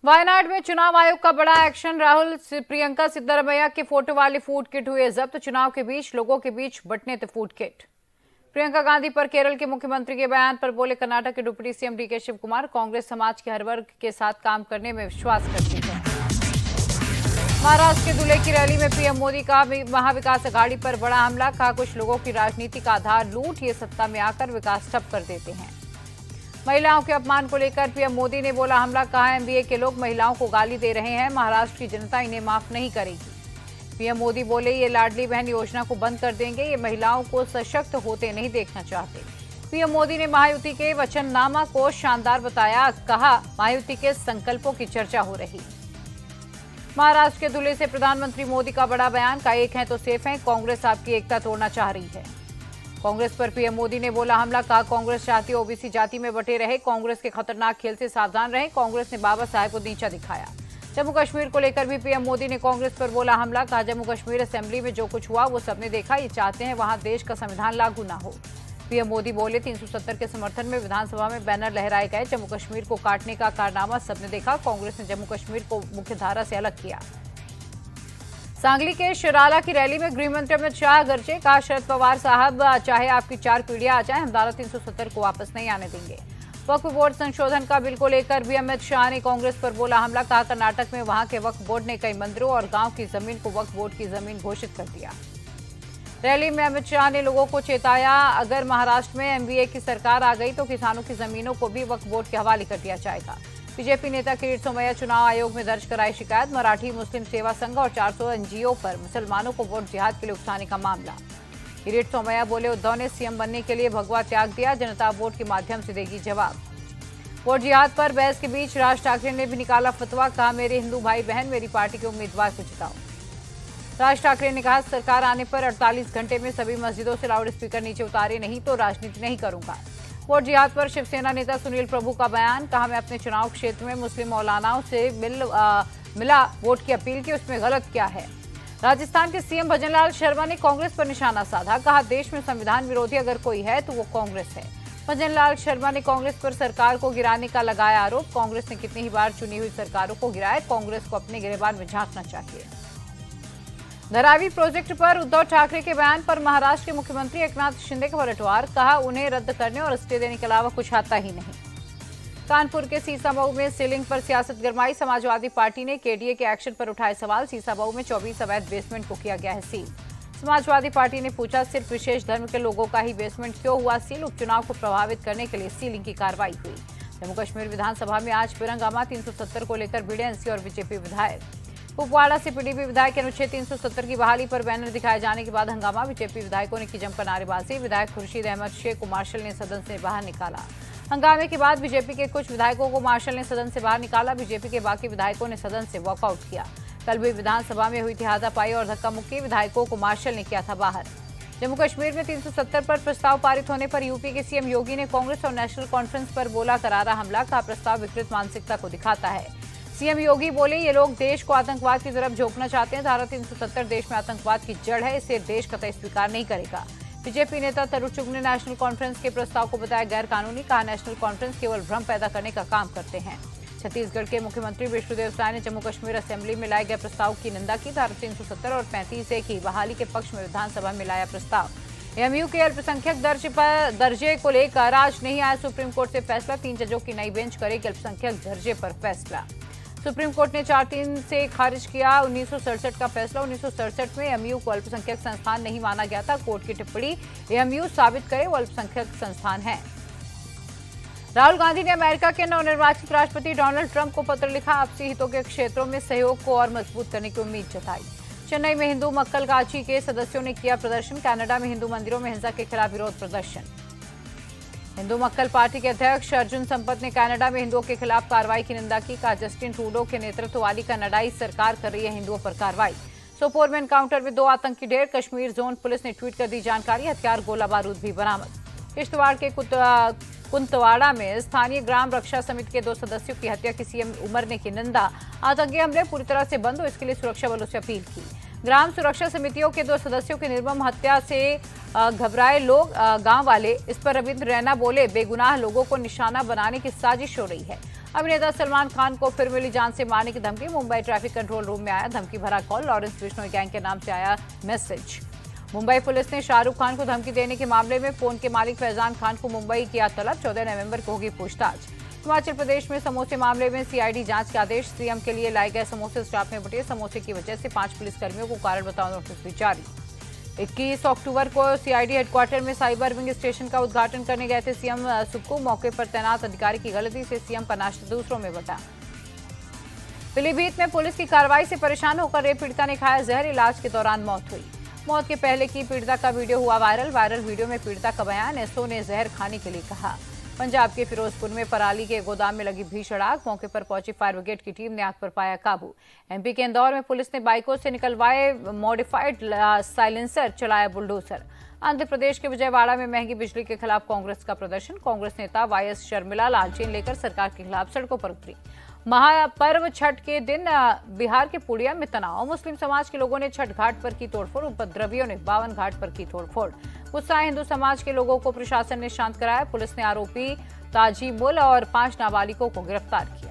वायनाड में चुनाव आयोग का बड़ा एक्शन। राहुल प्रियंका सिद्धारमैया के फोटो वाली फूड किट हुए जब्त। चुनाव के बीच लोगों के बीच बंटने थे फूड किट। प्रियंका गांधी पर केरल के मुख्यमंत्री के बयान पर बोले कर्नाटक के deputy CM DK Shivakumar, Congress समाज के हर वर्ग के साथ काम करने में विश्वास करती है। महाराष्ट्र के धुले की रैली में पीएम मोदी का महाविकास अघाड़ी पर बड़ा हमला। कहा कुछ लोगों की राजनीति का आधार लूट, ये सत्ता में आकर विकास ठप कर देते हैं। महिलाओं के अपमान को लेकर पीएम मोदी ने बोला हमला। कहा एमबीए के लोग महिलाओं को गाली दे रहे हैं, महाराष्ट्र की जनता इन्हें माफ नहीं करेगी। पीएम मोदी बोले ये लाडली बहन योजना को बंद कर देंगे, ये महिलाओं को सशक्त होते नहीं देखना चाहते। पीएम मोदी ने महायुति के वचननामा को शानदार बताया। कहा महायुति के संकल्पों की चर्चा हो रही। महाराष्ट्र के धुले से प्रधानमंत्री मोदी का बड़ा बयान। का एक है तो सेफ है, कांग्रेस आपकी एकता तोड़ना चाह रही है। कांग्रेस पर पीएम मोदी ने बोला हमला। कहा कांग्रेस चाहती है ओबीसी जाति में बटे रहे, कांग्रेस के खतरनाक खेल से सावधान रहे। कांग्रेस ने बाबा साहेब को नीचा दिखाया। जम्मू कश्मीर को लेकर भी पीएम मोदी ने कांग्रेस पर बोला हमला। कहा जम्मू कश्मीर असेंबली में जो कुछ हुआ वो सबने देखा, ये चाहते हैं वहां देश का संविधान लागू न हो। पीएम मोदी बोले 370 के समर्थन में विधानसभा में बैनर लहराए गए। जम्मू कश्मीर को काटने का कारनामा सबने देखा, कांग्रेस ने जम्मू कश्मीर को मुख्यधारा से अलग किया। सांगली के शिराला की रैली में गृहमंत्री अमित शाह गरजे। कहा शरद पवार साहब चाहे आपकी 4 पीढ़ियां आ जाए, हम धारा 370 को वापस नहीं आने देंगे। वक्फ बोर्ड संशोधन का बिल को लेकर भी अमित शाह ने कांग्रेस पर बोला हमला। कहा कर्नाटक में वहां के वक्फ बोर्ड ने कई मंदिरों और गांव की जमीन को वक्फ बोर्ड की जमीन घोषित कर दिया। रैली में अमित शाह ने लोगों को चेताया, अगर महाराष्ट्र में एमबीए की सरकार आ गई तो किसानों की जमीनों को भी वक्फ बोर्ड के हवाले कर दिया जाएगा। बीजेपी नेता किरीट सोमैया चुनाव आयोग में दर्ज कराई शिकायत। मराठी मुस्लिम सेवा संघ और 400 एनजीओ पर मुसलमानों को वोट जिहाद के लिए उकसाने का मामला। किरीट सोमैया बोले उद्धव ने सीएम बनने के लिए भगवा त्याग दिया, जनता वोट के माध्यम से देगी जवाब। वोट जिहाद पर बहस के बीच राज ठाकरे ने भी निकाला फतवा। कहा मेरे हिंदू भाई बहन मेरी पार्टी के उम्मीदवार को जिताओ। राज ठाकरे ने कहा सरकार आने पर 48 घंटे में सभी मस्जिदों से लाउड स्पीकर नीचे उतारे, नहीं तो राजनीति नहीं करूंगा। वोट जिहाद पर शिवसेना नेता सुनील प्रभु का बयान। कहा मैं अपने चुनाव क्षेत्र में मुस्लिम मौलानाओं से मिला वोट की अपील की, उसमें गलत क्या है। राजस्थान के सीएम भजनलाल शर्मा ने कांग्रेस पर निशाना साधा। कहा देश में संविधान विरोधी अगर कोई है तो वो कांग्रेस है। भजनलाल शर्मा ने कांग्रेस पर सरकार को गिराने का लगाया आरोप। कांग्रेस ने कितनी ही बार चुनी हुई सरकारों को गिराया, कांग्रेस को अपने गिरेबान में झांकना चाहिए। धारावी प्रोजेक्ट पर उद्धव ठाकरे के बयान पर महाराष्ट्र के मुख्यमंत्री एकनाथ शिंदे का पलटवार। कहा उन्हें रद्द करने और स्टे देने के अलावा कुछ आता ही नहीं। कानपुर के सीसामऊ में सीलिंग पर सियासत गरमाई। समाजवादी पार्टी ने केडीए के एक्शन पर उठाए सवाल। सीसामऊ में 24 अवैध बेसमेंट को किया गया है सील। समाजवादी पार्टी ने पूछा सिर्फ विशेष धर्म के लोगों का ही बेसमेंट क्यों हुआ सील। उपचुनाव को प्रभावित करने के लिए सीलिंग की कार्रवाई हुई। जम्मू कश्मीर विधानसभा में आज फिर हंगामा। 370 को लेकर भिड़े एनसी और बीजेपी विधायक। कुपवाड़ा से पीडीपी विधायक के अनुच्छेद 370 की बहाली पर बैनर दिखाए जाने के बाद हंगामा। बीजेपी विधायकों ने की जमकर नारेबाजी। विधायक खुर्शीद अहमद शेख को मार्शल ने सदन से बाहर निकाला। हंगामे के बाद बीजेपी के कुछ विधायकों को मार्शल ने सदन से बाहर निकाला। बीजेपी के बाकी विधायकों ने सदन से वॉकआउट किया। कल भी विधानसभा में हुई थी हाथापाई और धक्का मुक्की। विधायकों को मार्शल ने किया था बाहर। जम्मू कश्मीर में 370 पर प्रस्ताव पारित होने पर यूपी के सीएम योगी ने कांग्रेस और नेशनल कॉन्फ्रेंस पर बोला करारा हमला। का प्रस्ताव विकृत मानसिकता को दिखाता है। सीएम योगी बोले ये लोग देश को आतंकवाद की तरफ झोंकना चाहते हैं। धारा 370 देश में आतंकवाद की जड़ है, इसे देश कतई स्वीकार नहीं करेगा। बीजेपी नेता तरुण चुग ने नेशनल कॉन्फ्रेंस के प्रस्ताव को बताया गैर कानूनी। कहा नेशनल कॉन्फ्रेंस केवल भ्रम पैदा करने का काम करते हैं। छत्तीसगढ़ के मुख्यमंत्री विष्णुदेव साय ने जम्मू कश्मीर असेंबली में लाए गए प्रस्ताव की निंदा की। धारा 370 और 35A की बहाली के पक्ष में विधानसभा में लाया प्रस्ताव। एमयू के अल्पसंख्यक दर्जे को लेकर आज नहीं आया सुप्रीम कोर्ट से फैसला। 3 जजों की नई बेंच करेगी अल्पसंख्यक दर्जे पर फैसला। सुप्रीम कोर्ट ने 4-3 से खारिज किया 1967 का फैसला। 1967 में एमयू को अल्पसंख्यक संस्थान नहीं माना गया था। कोर्ट की टिप्पणी एमयू साबित करे वो अल्पसंख्यक संस्थान है। राहुल गांधी ने अमेरिका के नवनिर्वाचित राष्ट्रपति डोनाल्ड ट्रंप को पत्र लिखा। आपसी हितों के क्षेत्रों में सहयोग को और मजबूत करने की उम्मीद जताई। चेन्नई में हिंदू मक्कल गाची के सदस्यों ने किया प्रदर्शन। कनाडा में हिंदू मंदिरों में हिंसा के खिलाफ विरोध प्रदर्शन। हिंदू मक्कल पार्टी के अध्यक्ष अर्जुन संपत ने कनाडा में हिंदुओं के खिलाफ कार्रवाई की निंदा की। कहा जस्टिन ट्रूडो के नेतृत्व वाली कनाडाई सरकार कर रही है हिंदुओं पर कार्रवाई। सोपोर में एनकाउंटर में 2 आतंकी ढेर। कश्मीर जोन पुलिस ने ट्वीट कर दी जानकारी। हथियार गोला बारूद भी बरामद। किश्तवाड़ के कुंतवाड़ा में स्थानीय ग्राम रक्षा समिति के 2 सदस्यों की हत्या की सीएम उमर ने की निंदा। आतंकी हमले पूरी तरह से बंद हो, इसके लिए सुरक्षा बलों से अपील की। ग्राम सुरक्षा समितियों के 2 सदस्यों की निर्मम हत्या से घबराए लोग, गांव वाले। इस पर रविंद्र रैना बोले बेगुनाह लोगों को निशाना बनाने की साजिश हो रही है। अभिनेता सलमान खान को फिर मिली जान से मारने की धमकी। मुंबई ट्रैफिक कंट्रोल रूम में आया धमकी भरा कॉल। लॉरेंस बिश्नोई गैंग के नाम से आया मैसेज। मुंबई पुलिस ने शाहरुख खान को धमकी देने के मामले में फोन के मालिक फैजान खान को मुंबई किया तलब। 14 नवंबर को होगी पूछताछ। हिमाचल प्रदेश में समोसे मामले में सीआईडी जांच के आदेश। सीएम के लिए लाए गए समोसे स्टाफ में बटे। समोसे की वजह से 5 पुलिसकर्मियों को कारण बताओ नोटिस भी जारी। 21 अक्टूबर को सीआईडी हेडक्वार्टर में साइबर विंग स्टेशन का उद्घाटन करने गए थे सीएम सुक्खू। मौके पर तैनात अधिकारी की गलती से सीएम का नाश्ता दूसरों में बटा। पीलीभीत में पुलिस की कार्रवाई से परेशान होकर रेप पीड़िता ने खाया जहर। इलाज के दौरान मौत हुई। मौत के पहले की पीड़िता का वीडियो हुआ वायरल वीडियो में पीड़िता का बयान, एसओ ने जहर खाने के लिए कहा। पंजाब के फिरोजपुर में पराली के गोदाम में लगी भीषण आग। मौके पर पहुंची फायर ब्रिगेड की टीम ने आग पर पाया काबू। एमपी के इंदौर में पुलिस ने बाइकों से निकलवाए मॉडिफाइड साइलेंसर, चलाया बुलडोजर। आंध्र प्रदेश के विजयवाड़ा में महंगी बिजली के खिलाफ कांग्रेस का प्रदर्शन। कांग्रेस नेता वाईएस शर्मिला लालटेन लेकर सरकार के खिलाफ सड़कों पर उतरी। महापर्व छठ के दिन बिहार के पूर्णिया में तनाव। मुस्लिम समाज के लोगों ने छठ घाट पर की तोड़फोड़। उपद्रवियों ने 52 घाट पर की तोड़फोड़। गुस्साए हिंदू समाज के लोगों को प्रशासन ने शांत कराया। पुलिस ने आरोपी ताजी मुल और 5 नाबालिगों को गिरफ्तार किया।